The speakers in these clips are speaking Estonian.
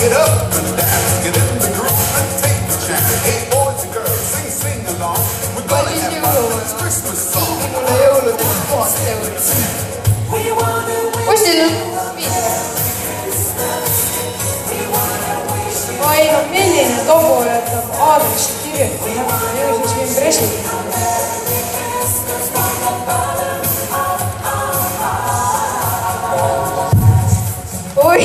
get up and dance, get in the groove and take the chance. Hey boys and girls, sing along. We're gonna have fun with this Christmas song. Postil ainult milline tobu jätab aadressi kirjutamata ja siis võin presidendile. Oi!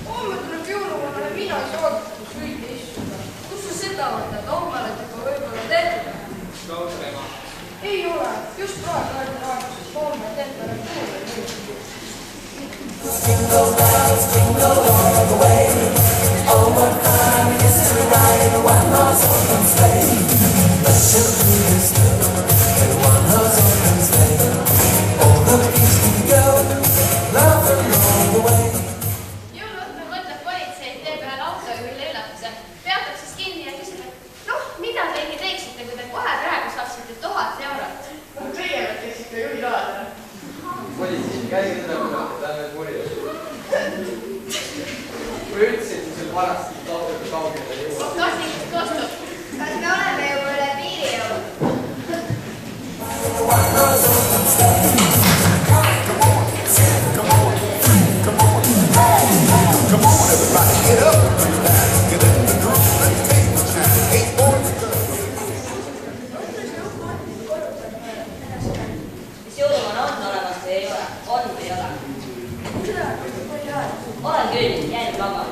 Homme tuleb jõuluvana mina ei saanud süüdi istuda. Kus sa seda võtad? Homme oled juba võib-olla tehtud. Ei ole. Just praegu oled raadios. Homme temperatuur on nüüd. Jingle bells, jingle all the way. Oh, what fun it is to ride in a one-horse open sleigh. The children is good in a one-horse open sleigh. All the kids can go, laughing all the way. Jõuluõhtul mõtleb politsei, teeb ühele autojuhile üllatuse. Peatab siis kinni ja küsib, et noh, mida te ikka teeksite, kui te kohe praegu saaksite 1000 eurot? No teie võtteksite juhi laada. Politsei, käige seda kuulata, ta on veel murjus. Kui ütlesin, siis sul varasti autoga kaugele ei jõua. Kostub. Kas me oleme juba üle piiri jõudnud? One-horse open sleigh. Come on, everybody, get up and dance, get in the groove and take the chance. Hey boys and girls. Mis jõuluvana on olemas või ei ole? On või ei ole? Olen küll, jäänud vaba.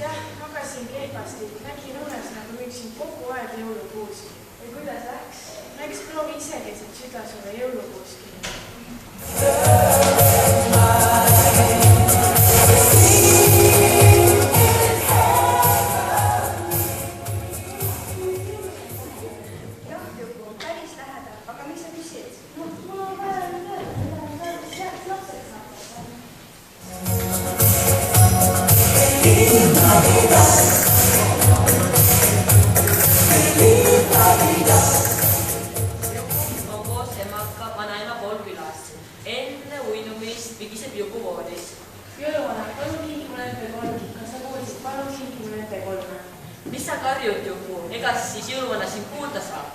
Jah, magasin kehvasti. Nägin unes, nagu müüksin kogu aeg jõulukuusi. Või kuidas läks? Näeks proovi ise keset süda sulle jõulukuuski. Jah, Juku, päris lähedal. Aga mis sa küsid? No, mul on vaja nüüd öelda, mida ma tarvis jääks lapseks saada. On koos emaga vanaema pool külas. Enne uinumist vigiseb Juku voodis. Jõuluvana, palun kingi mulle MP3. Kas sa kuulsid? Palun kingi mulle MP3. Mis sa karjud, Juku? Ega siis jõuluvana sind kuulda saab?